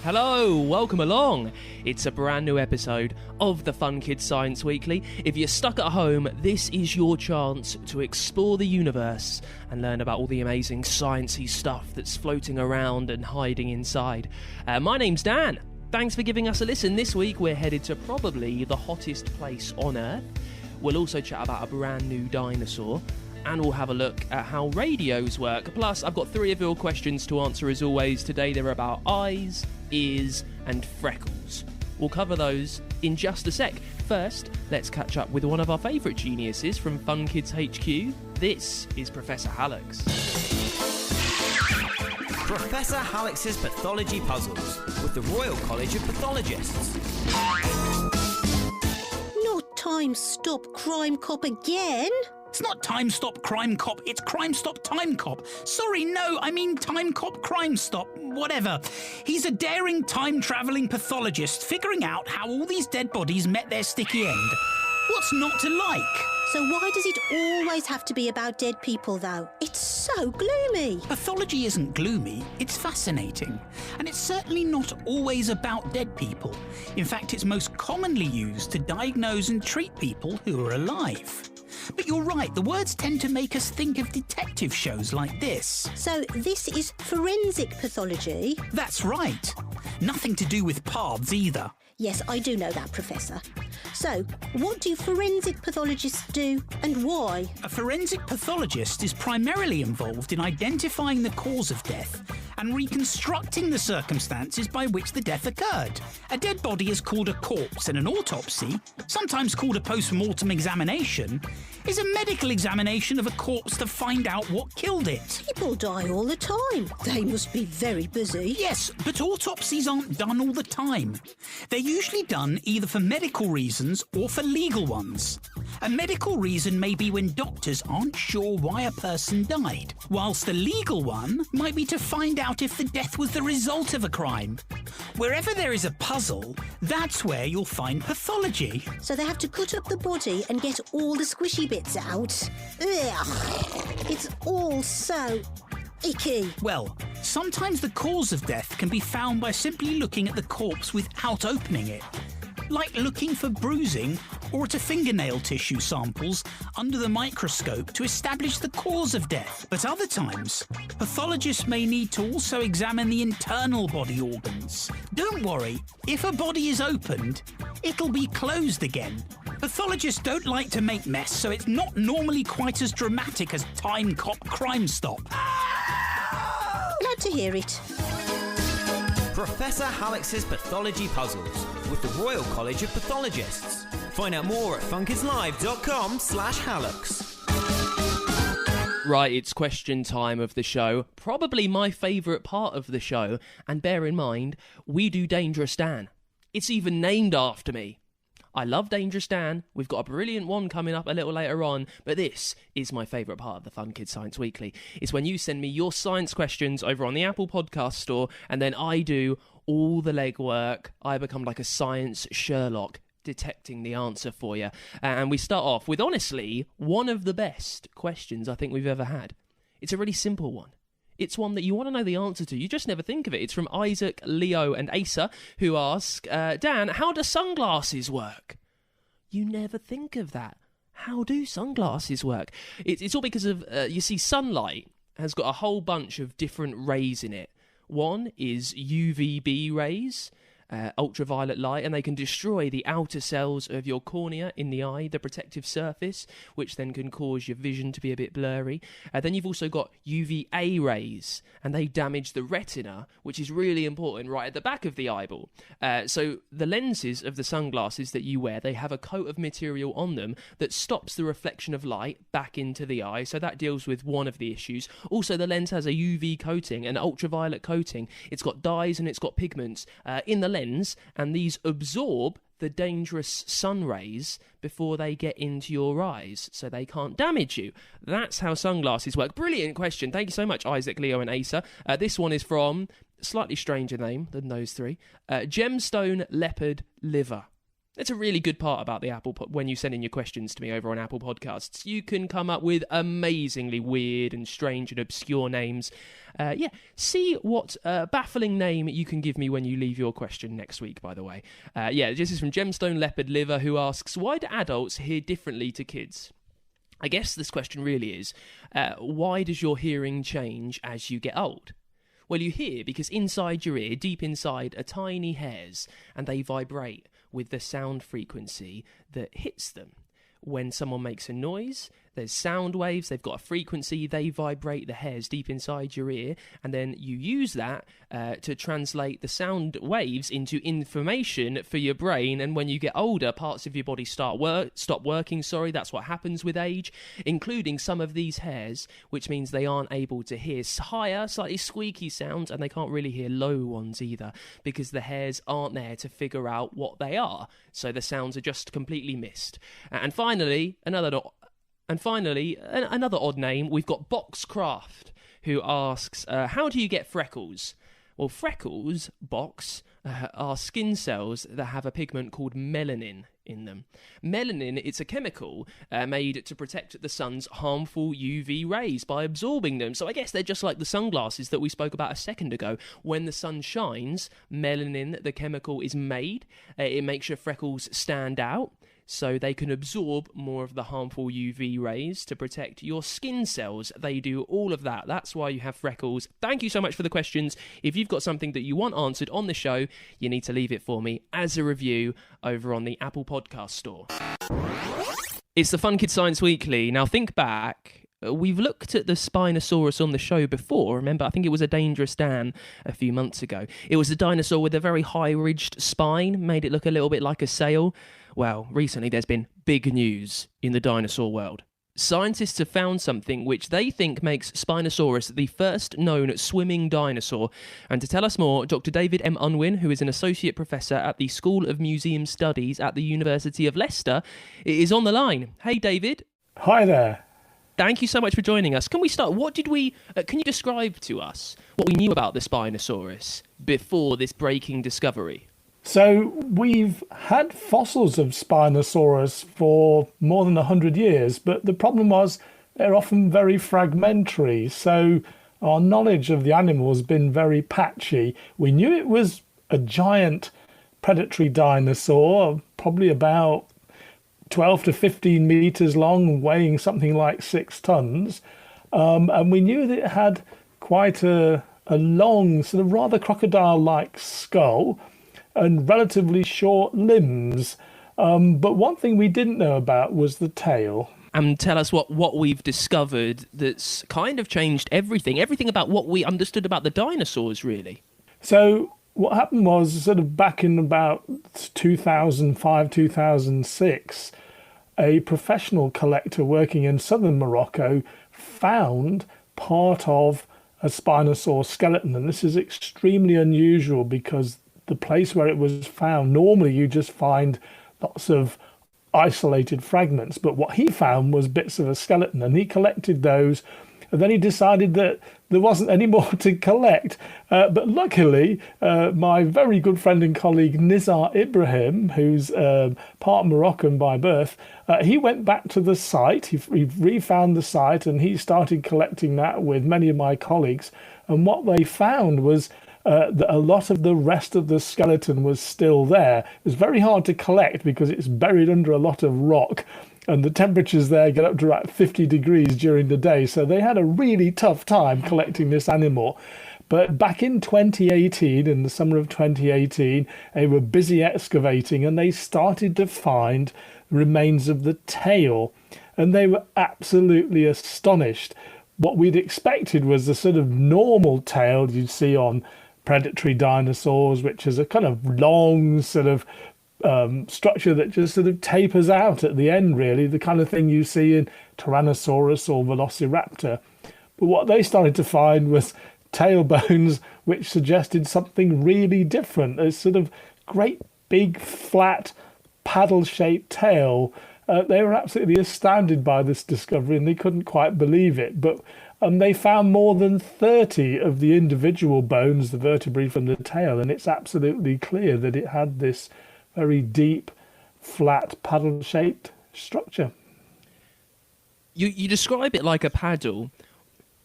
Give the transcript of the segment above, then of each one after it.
Hello, welcome along. It's a brand new episode of the Fun Kids Science Weekly. If you're stuck at home, this is your chance to explore the universe and learn about all the amazing sciencey stuff that's floating around and hiding inside. My name's Dan. Thanks for giving us a listen. This week we're headed to probably the hottest place on Earth. We'll also chat about a brand new dinosaur. And we'll have a look at how radios work. Plus, I've got 3 of your questions to answer as always. Today they're about eyes, ears, and freckles. We'll cover those in just a sec. First, let's catch up with one of our favourite geniuses from Fun Kids HQ. This is Professor Hallex. Professor Hallex's Pathology Puzzles with the Royal College of Pathologists. Not Time Stop Crime Cop again? It's not Time Stop Crime Cop, it's Crime Stop Time Cop. Sorry, no, I mean Time Cop Crime Stop, whatever. He's a daring time-travelling pathologist figuring out how all these dead bodies met their sticky end. What's not to like? So why does it always have to be about dead people, though? It's so gloomy. Pathology isn't gloomy, it's fascinating. And it's certainly not always about dead people. In fact, it's most commonly used to diagnose and treat people who are alive. But you're right, the words tend to make us think of detective shows like this. So this is forensic pathology? That's right. Nothing to do with paths either. Yes, I do know that, Professor. So, what do forensic pathologists do and why? A forensic pathologist is primarily involved in identifying the cause of death and reconstructing the circumstances by which the death occurred. A dead body is called a corpse, and an autopsy, sometimes called a post-mortem examination, is a medical examination of a corpse to find out what killed it. People die all the time. They must be very busy. Yes, but autopsies aren't done all the time. They're usually done either for medical reasons or for legal ones. A medical reason may be when doctors aren't sure why a person died, whilst a legal one might be to find out if the death was the result of a crime. Wherever there is a puzzle, that's where you'll find pathology. So they have to cut up the body and get all the squishy bits out. Ugh. It's all so icky. Well, sometimes the cause of death can be found by simply looking at the corpse without opening it. Like looking for bruising or at a fingernail tissue samples under the microscope to establish the cause of death. But other times, pathologists may need to also examine the internal body organs. Don't worry, if a body is opened, it'll be closed again. Pathologists don't like to make mess, so it's not normally quite as dramatic as Time Cop Crime Stop. Glad to hear it. Professor Hallex's Pathology Puzzles with the Royal College of Pathologists. Find out more at funkidslive.com/Hallex. Right, it's question time of the show. Probably my favourite part of the show. And bear in mind, we do Dangerous Dan. It's even named after me. I love Dangerous Dan. We've got a brilliant one coming up a little later on, but this is my favourite part of the Fun Kids Science Weekly. It's when you send me your science questions over on the Apple Podcast Store, and then I do all the legwork. I become like a science Sherlock, detecting the answer for you. And we start off with, honestly, one of the best questions I think we've ever had. It's a really simple one. It's one that you want to know the answer to. You just never think of it. It's from Isaac, Leo and Asa, who ask, Dan, how do sunglasses work? You never think of that. How do sunglasses work? It's all because of, you see, sunlight has got a whole bunch of different rays in it. One is UVB rays, ultraviolet light, and they can destroy the outer cells of your cornea in the eye, the protective surface, which then can cause your vision to be a bit blurry. Then you've also got UVA rays, and they damage the retina, which is really important right at the back of the eyeball. So the lenses of the sunglasses that you wear, they have a coat of material on them that stops the reflection of light back into the eye, so that deals with one of the issues. Also, the lens has a UV coating, an ultraviolet coating. It's got dyes and it's got pigments in the lens, and these absorb the dangerous sun rays before they get into your eyes, so they can't damage you. That's how sunglasses work. Brilliant question. Thank you so much, Isaac, Leo and Asa. This one is from, slightly stranger name than those three, Gemstone Leopard Liver. That's a really good part about the when you send in your questions to me over on Apple Podcasts. You can come up with amazingly weird and strange and obscure names. See what baffling name you can give me when you leave your question next week, by the way. This is from Gemstone Leopard Liver, who asks, why do adults hear differently to kids? I guess this question really is, why does your hearing change as you get old? Well, you hear because inside your ear, deep inside, are tiny hairs, and they vibrate with the sound frequency that hits them. When someone makes a noise, there's sound waves, they've got a frequency, they vibrate the hairs deep inside your ear, and then you use that to translate the sound waves into information for your brain, and when you get older, parts of your body stop working, that's what happens with age, including some of these hairs, which means they aren't able to hear higher, slightly squeaky sounds, and they can't really hear low ones either, because the hairs aren't there to figure out what they are, so the sounds are just completely missed. And finally, another odd name, we've got Boxcraft, who asks, how do you get freckles? Well, freckles, are skin cells that have a pigment called melanin in them. Melanin, it's a chemical made to protect the sun's harmful UV rays by absorbing them. So I guess they're just like the sunglasses that we spoke about a second ago. When the sun shines, melanin, the chemical, is made. It makes your freckles stand out, so they can absorb more of the harmful UV rays to protect your skin cells. They do all of that. That's why you have freckles. Thank you so much for the questions. If you've got something that you want answered on the show, you need to leave it for me as a review over on the Apple Podcast Store. It's the Fun Kids Science Weekly. Now think back. We've looked at the Spinosaurus on the show before. Remember, I think it was a Dangerous Dan a few months ago. It was a dinosaur with a very high-ridged spine, made it look a little bit like a sail. Well, recently there's been big news in the dinosaur world. Scientists have found something which they think makes Spinosaurus the first known swimming dinosaur. And to tell us more, Dr. David M. Unwin, who is an associate professor at the School of Museum Studies at the University of Leicester, is on the line. Hey, David. Hi there. Thank you so much for joining us. Can we start? Can you describe to us what we knew about the Spinosaurus before this breaking discovery? So we've had fossils of Spinosaurus for more than 100 years, but the problem was they're often very fragmentary. So our knowledge of the animal has been very patchy. We knew it was a giant predatory dinosaur, probably about 12 to 15 meters long, weighing something like 6 tons. And we knew that it had quite a long, sort of rather crocodile-like skull and relatively short limbs. But one thing we didn't know about was the tail. And tell us what we've discovered that's kind of changed everything about what we understood about the dinosaurs, really. So what happened was, sort of back in about 2005, 2006, a professional collector working in southern Morocco found part of a Spinosaurus skeleton. And this is extremely unusual because the place where it was found, normally you just find lots of isolated fragments, but what he found was bits of a skeleton, and he collected those, and then he decided that there wasn't any more to collect. But luckily, my very good friend and colleague Nizar Ibrahim, who's part Moroccan by birth, he went back to the site, he refound the site, and he started collecting that with many of my colleagues. And what they found was that a lot of the rest of the skeleton was still there. It was very hard to collect because it's buried under a lot of rock, and the temperatures there get up to about 50 degrees during the day. So they had a really tough time collecting this animal. But back in 2018, in the summer of 2018, they were busy excavating and they started to find remains of the tail. And they were absolutely astonished. What we'd expected was the sort of normal tail you'd see on predatory dinosaurs, which is a kind of long sort of structure that just sort of tapers out at the end, really, the kind of thing you see in Tyrannosaurus or Velociraptor. But what they started to find was tail bones which suggested something really different, a sort of great big flat paddle-shaped tail. They were absolutely astounded by this discovery and they couldn't quite believe it. But they found more than 30 of the individual bones, the vertebrae from the tail, and it's absolutely clear that it had this very deep flat paddle-shaped structure. You describe it like a paddle.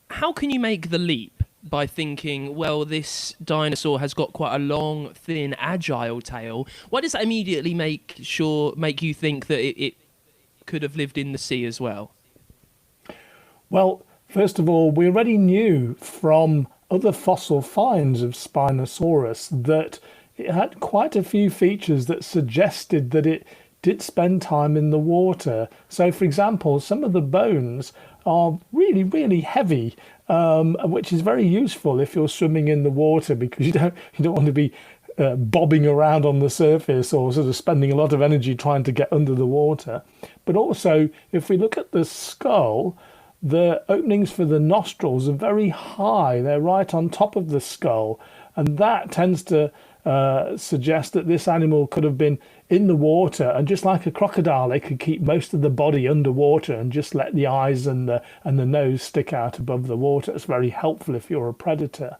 How can you make the leap by thinking, well, this dinosaur has got quite a long, thin, agile tail? Why does that immediately make you think that it could have lived in the sea as well? Well, first of all, we already knew from other fossil finds of Spinosaurus that it had quite a few features that suggested that it did spend time in the water. So, for example, some of the bones are really, really heavy, which is very useful if you're swimming in the water, because you don't want to be bobbing around on the surface or sort of spending a lot of energy trying to get under the water. But also, if we look at the skull, the openings for the nostrils are very high. They're right on top of the skull, and that tends to suggest that this animal could have been in the water, and just like a crocodile, they could keep most of the body underwater and just let the eyes and the nose stick out above the water. It's very helpful if you're a predator.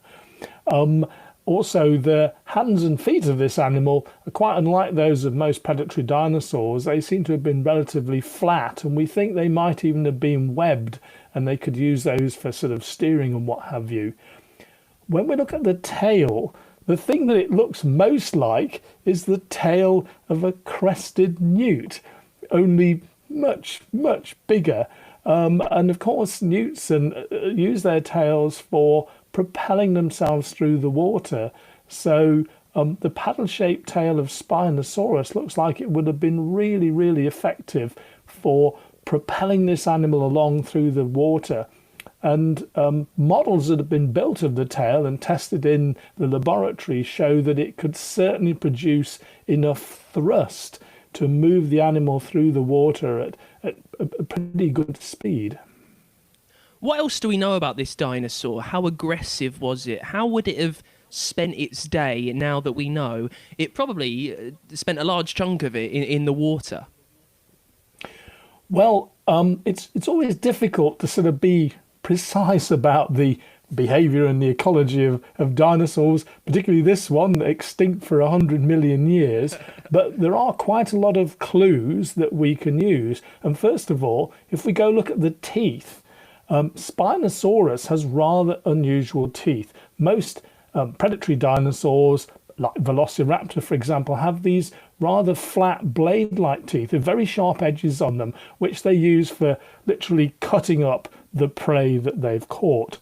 Also, the hands and feet of this animal are quite unlike those of most predatory dinosaurs. They seem to have been relatively flat, and we think they might even have been webbed, and they could use those for sort of steering and what have you. When we look at the tail, the thing that it looks most like is the tail of a crested newt, only much, much bigger. And of course, newts use their tails for propelling themselves through the water. So the paddle-shaped tail of Spinosaurus looks like it would have been really, really effective for propelling this animal along through the water. And models that have been built of the tail and tested in the laboratory show that it could certainly produce enough thrust to move the animal through the water at a pretty good speed. What else do we know about this dinosaur? How aggressive was it? How would it have spent its day now that we know it probably spent a large chunk of it in the water? Well, it's always difficult to sort of be precise about the behavior and the ecology of dinosaurs, particularly this one, extinct for 100 million years. But there are quite a lot of clues that we can use. And first of all, if we go look at the teeth, Spinosaurus has rather unusual teeth. Most predatory dinosaurs, like Velociraptor, for example, have these rather flat blade-like teeth with very sharp edges on them, which they use for literally cutting up the prey that they've caught.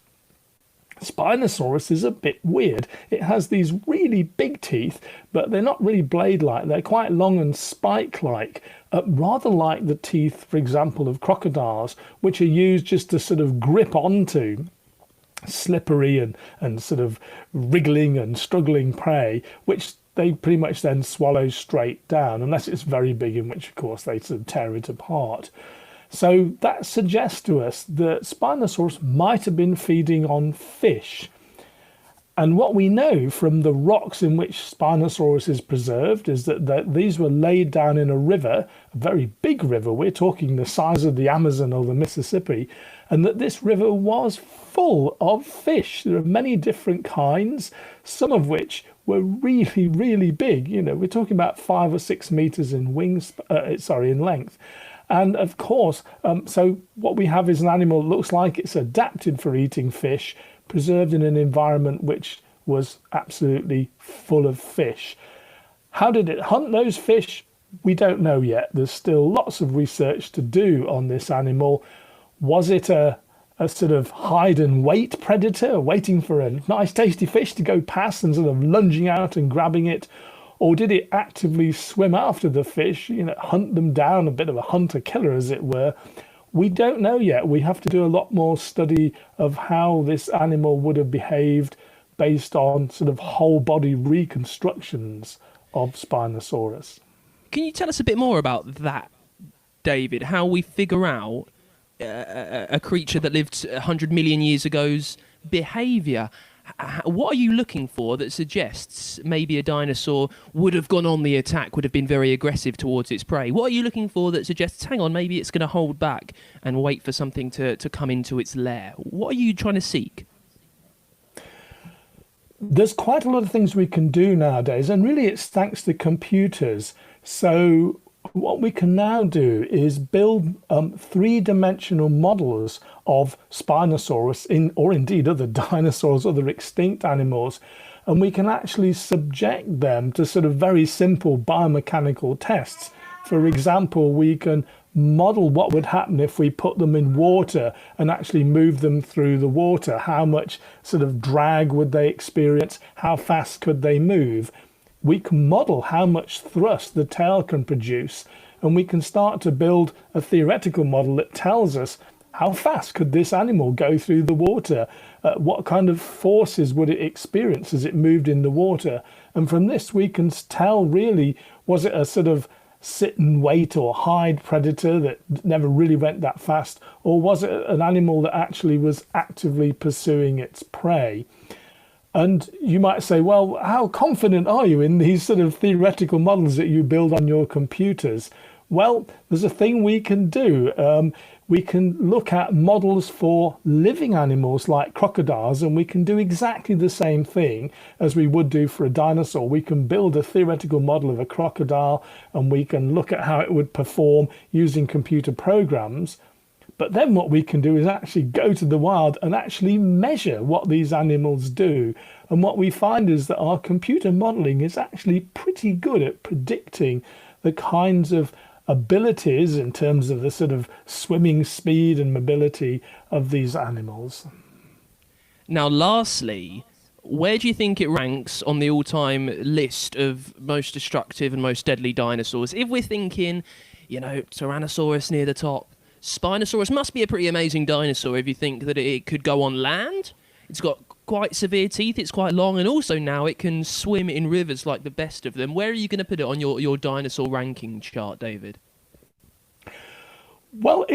Spinosaurus is a bit weird. It has these really big teeth, but they're not really blade-like. They're quite long and spike-like, rather like the teeth, for example, of crocodiles, which are used just to sort of grip onto slippery and sort of wriggling and struggling prey, which they pretty much then swallow straight down, unless it's very big, in which, of course, they sort of tear it apart. So that suggests to us that Spinosaurus might have been feeding on fish. And what we know from the rocks in which Spinosaurus is preserved is that these were laid down in a river, a very big river. We're talking the size of the Amazon or the Mississippi, and that this river was full of fish. There are many different kinds, some of which were really, really big. You know, we're talking about 5 or 6 meters in in length. And of course, so what we have is an animal that looks like it's adapted for eating fish, preserved in an environment which was absolutely full of fish. How did it hunt those fish? We don't know yet. There's still lots of research to do on this animal. Was it a sort of hide and wait predator, waiting for a nice tasty fish to go past and sort of lunging out and grabbing it? Or did it actively swim after the fish, hunt them down, a bit of a hunter-killer, as it were? We don't know yet. We have to do a lot more study of how this animal would have behaved based on sort of whole-body reconstructions of Spinosaurus. Can you tell us a bit more about that, David? How we figure out a creature that lived 100 million years ago's behaviour? What are you looking for that suggests maybe a dinosaur would have gone on the attack, would have been very aggressive towards its prey? What are you looking for that suggests, hang on, maybe it's going to hold back and wait for something to come into its lair? What are you trying to seek? There's quite a lot of things we can do nowadays, and really it's thanks to computers. So what we can now do is build three-dimensional models of Spinosaurus or indeed other dinosaurs, other extinct animals, and we can actually subject them to sort of very simple biomechanical tests. For example, we can model what would happen if we put them in water and actually move them through the water. How much sort of drag would they experience? How fast could they move? We can model how much thrust the tail can produce, and we can start to build a theoretical model that tells us how fast could this animal go through the water? What kind of forces would it experience as it moved in the water? And from this, we can tell really, was it a sort of sit and wait or hide predator that never really went that fast, or was it an animal that actually was actively pursuing its prey? And you might say, well, how confident are you in these sort of theoretical models that you build on your computers? Well, there's a thing we can do. We can look at models for living animals like crocodiles, and we can do exactly the same thing as we would do for a dinosaur. We can build a theoretical model of a crocodile, and we can look at how it would perform using computer programs. But then what we can do is actually go to the wild and actually measure what these animals do. And what we find is that our computer modeling is actually pretty good at predicting the kinds of abilities in terms of the sort of swimming speed and mobility of these animals. Now, lastly, where do you think it ranks on the all-time list of most destructive and most deadly dinosaurs? If we're thinking, Tyrannosaurus near the top, Spinosaurus must be a pretty amazing dinosaur if you think that it could go on land. It's got quite severe teeth, it's quite long, and also now it can swim in rivers like the best of them. Where are you going to put it on your dinosaur ranking chart, David? Well,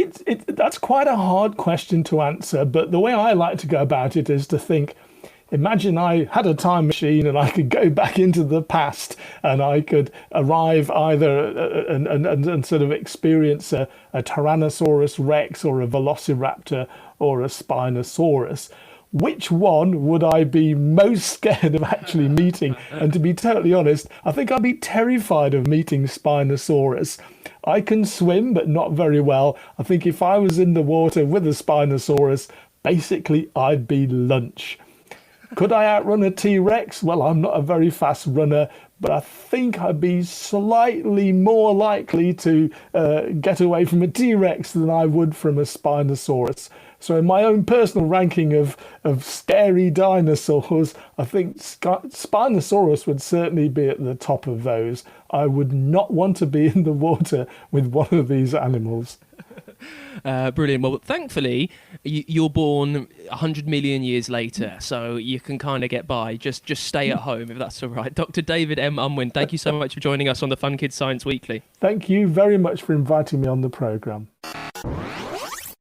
that's quite a hard question to answer, but the way I like to go about it is to think, imagine I had a time machine and I could go back into the past and I could arrive either and sort of experience a Tyrannosaurus Rex or a Velociraptor or a Spinosaurus. Which one would I be most scared of actually meeting? And to be totally honest, I think I'd be terrified of meeting Spinosaurus. I can swim, but not very well. I think if I was in the water with a Spinosaurus, basically I'd be lunch. Could I outrun a T-Rex? Well, I'm not a very fast runner, but I think I'd be slightly more likely to get away from a T-Rex than I would from a Spinosaurus. So in my own personal ranking of scary dinosaurs, I think Spinosaurus would certainly be at the top of those. I would not want to be in the water with one of these animals. Brilliant. Well, thankfully, you're born 100 million years later, so you can kind of get by. Just stay at home, if that's all right. Dr. David M. Unwin, thank you so much for joining us on the Fun Kids Science Weekly. Thank you very much for inviting me on the programme.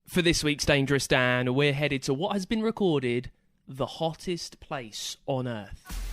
For this week's Dangerous Dan, we're headed to what has been recorded the hottest place on Earth.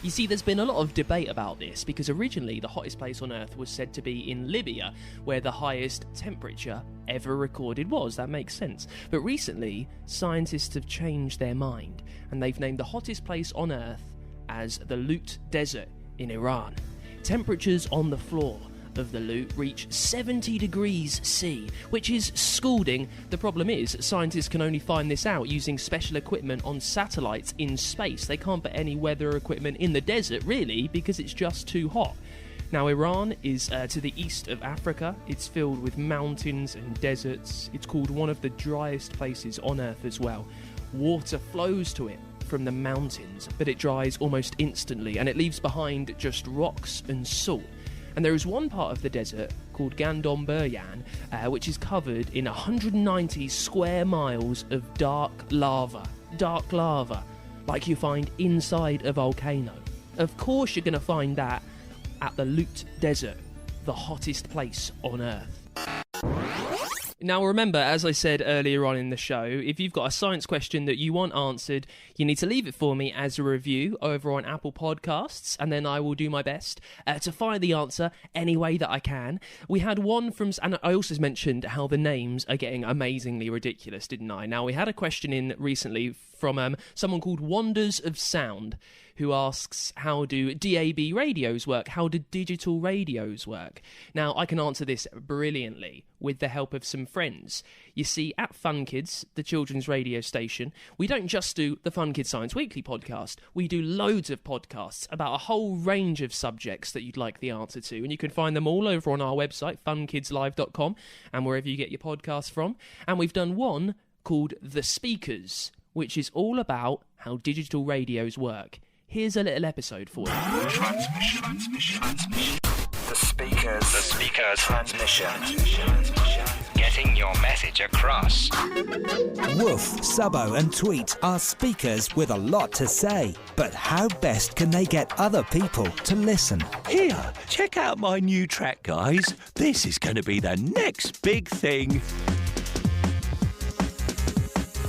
You see, there's been a lot of debate about this because originally the hottest place on Earth was said to be in Libya, where the highest temperature ever recorded was. That makes sense. But recently, scientists have changed their mind and they've named the hottest place on Earth as the Lut Desert in Iran. Temperatures on the floor of the Lut reach 70 degrees C, which is scalding. The problem is, scientists can only find this out using special equipment on satellites in space. They can't put any weather equipment in the desert, really, because it's just too hot. Now, Iran is to the east of Africa. It's filled with mountains and deserts. It's called one of the driest places on Earth as well. Water flows to it from the mountains, but it dries almost instantly, and it leaves behind just rocks and salt. And there is one part of the desert called Gandon-Buryan, which is covered in 190 square miles of dark lava, like you find inside a volcano. Of course you're going to find that at the Lut Desert, the hottest place on Earth. Now remember, as I said earlier on in the show, if you've got a science question that you want answered, you need to leave it for me as a review over on Apple Podcasts, and then I will do my best to find the answer any way that I can. We had one from, and I also mentioned how the names are getting amazingly ridiculous, didn't I? Now, we had a question in recently from someone called Wonders of Sound, who asks, how do DAB radios work? How do digital radios work? Now, I can answer this brilliantly with the help of some friends. You see, at Fun Kids, the children's radio station, we don't just do the Fun Kids Science Weekly podcast. We do loads of podcasts about a whole range of subjects that you'd like the answer to, and you can find them all over on our website, funkidslive.com, and wherever you get your podcasts from. And we've done one called The Speakers, which is all about how digital radios work. Here's a little episode for you. Transmission. The speakers. Transmission. Getting your message across. Woof, Subbo and Tweet are speakers with a lot to say. But how best can they get other people to listen? Here, check out my new track, guys. This is going to be the next big thing.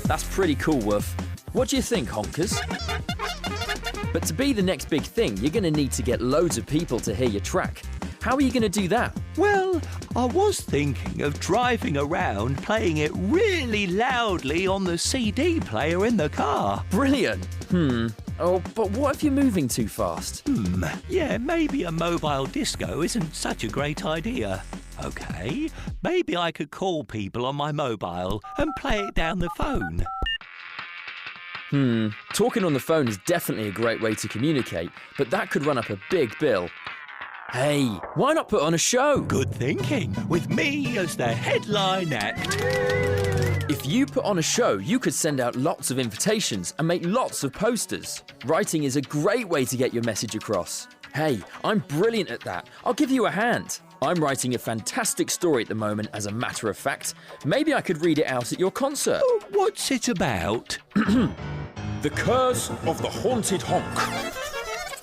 That's pretty cool, Woof. What do you think, honkers? But to be the next big thing, you're going to need to get loads of people to hear your track. How are you going to do that? Well, I was thinking of driving around playing it really loudly on the CD player in the car. Brilliant. Oh, but what if you're moving too fast? Yeah, maybe a mobile disco isn't such a great idea. Okay, maybe I could call people on my mobile and play it down the phone. Talking on the phone is definitely a great way to communicate, but that could run up a big bill. Hey, why not put on a show? Good thinking, with me as the headline act. If you put on a show, you could send out lots of invitations and make lots of posters. Writing is a great way to get your message across. Hey, I'm brilliant at that. I'll give you a hand. I'm writing a fantastic story at the moment, as a matter of fact. Maybe I could read it out at your concert. What's it about? The Curse of the Haunted Honk.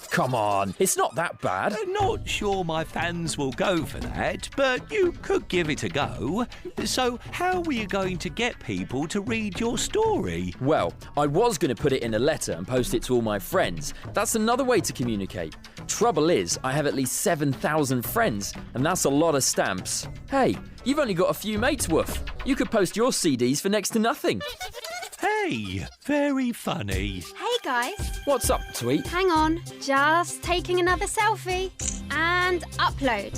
Come on, it's not that bad. Not sure my fans will go for that, but you could give it a go. So how were you going to get people to read your story? Well, I was going to put it in a letter and post it to all my friends. That's another way to communicate. Trouble is, I have at least 7,000 friends, and that's a lot of stamps. Hey, you've only got a few mates, Woof. You could post your CDs for next to nothing. Hey, very funny. Hey guys, What's up, Tweet? hang on. Just taking another selfie. And upload.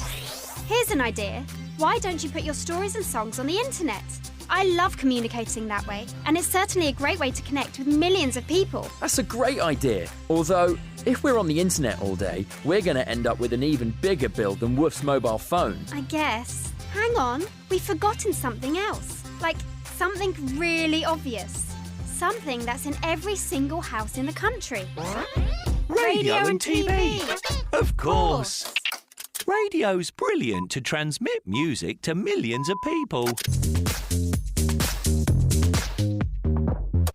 Here's an idea. Why don't you put your stories and songs on the internet? I love communicating that way, and it's certainly a great way to connect with millions of people. That's a great idea. Although, if we're on the internet all day, we're going to end up with an even bigger bill than Woof's mobile phone. I guess. Hang on, we've forgotten something else. Like, something really obvious. Something that's in every single house in the country. Radio and TV. Of course. Radio's brilliant to transmit music to millions of people.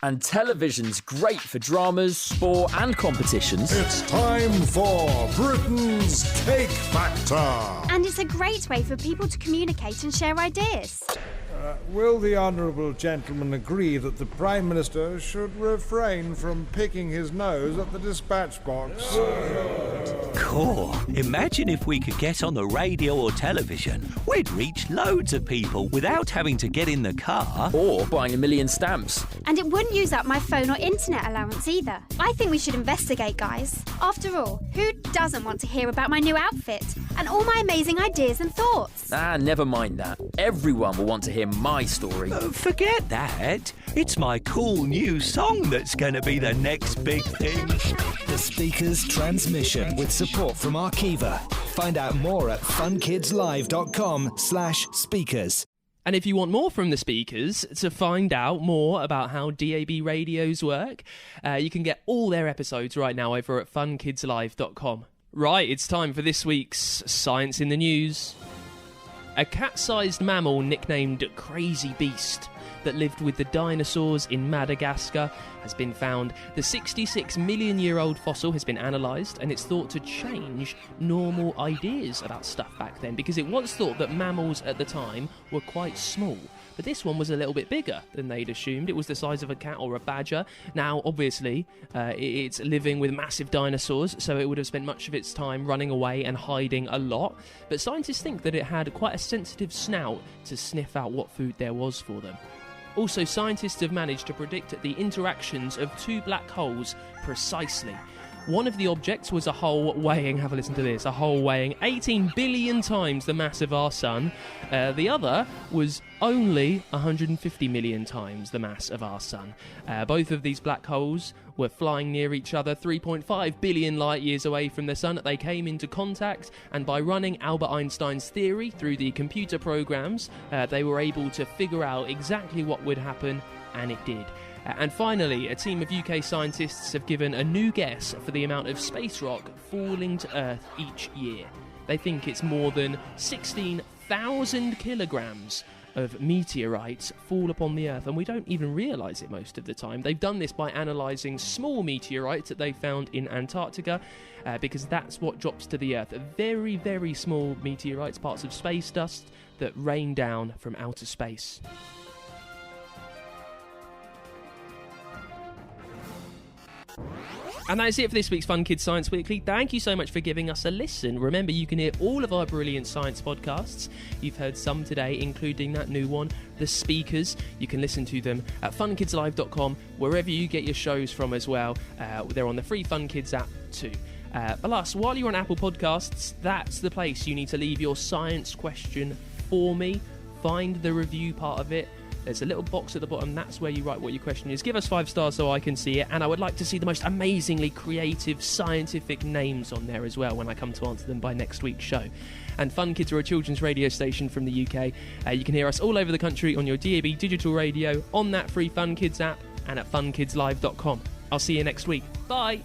And television's great for dramas, sport and competitions. It's time for Britain's Cake Factor. And it's a great way for people to communicate and share ideas. Will the honourable gentleman agree that the Prime Minister should refrain from picking his nose at the dispatch box? Cool. Imagine if we could get on the radio or television. We'd reach loads of people without having to get in the car. Or buying a million stamps. And it wouldn't use up my phone or internet allowance either. I think we should investigate, guys. After all, who doesn't want to hear about my new outfit and all my amazing ideas and thoughts? Never mind that. Everyone will want to hear my story. Forget that. It's my cool new song that's going to be the next big thing. The Speakers Transmission with support from Arkiva. Find out more at funkidslive.com/speakers. And if you want more from the Speakers, to find out more about how DAB radios work, you can get all their episodes right now over at funkidslive.com. Right, it's time for this week's Science in the News. A cat-sized mammal nicknamed Crazy Beast that lived with the dinosaurs in Madagascar has been found. The 66-million-year-old fossil has been analysed, and it's thought to change normal ideas about stuff back then, because it once thought that mammals at the time were quite small. But this one was a little bit bigger than they'd assumed. It was the size of a cat or a badger. Now, obviously, it's living with massive dinosaurs, so it would have spent much of its time running away and hiding a lot. But scientists think that it had quite a sensitive snout to sniff out what food there was for them. Also, scientists have managed to predict the interactions of two black holes precisely. One of the objects was a hole weighing, have a listen to this, a hole weighing 18 billion times the mass of our sun. The other was only 150 million times the mass of our sun. Both of these black holes were flying near each other 3.5 billion light years away from the sun. They came into contact, and by running Albert Einstein's theory through the computer programs, they were able to figure out exactly what would happen, and it did. And finally, a team of UK scientists have given a new guess for the amount of space rock falling to Earth each year. They think it's more than 16,000 kilograms of meteorites fall upon the Earth, and we don't even realise it most of the time. They've done this by analysing small meteorites that they found in Antarctica, because that's what drops to the Earth. Very, very small meteorites, parts of space dust that rain down from outer space. And that is it for this week's Fun Kids Science Weekly. Thank you so much for giving us a listen. Remember, you can hear all of our brilliant science podcasts. You've heard some today, including that new one, The Speakers. You can listen to them at funkidslive.com, wherever you get your shows from as well. They're on the free Fun Kids app too. Plus, while you're on Apple Podcasts, that's the place you need to leave your science question for me. Find the review part of it. There's a little box at the bottom, that's where you write what your question is. Give us 5 stars so I can see it, and I would like to see the most amazingly creative scientific names on there as well when I come to answer them by next week's show. And Fun Kids are a children's radio station from the UK. You can hear us all over the country on your DAB digital radio, on that free Fun Kids app, and at funkidslive.com. I'll see you next week. Bye!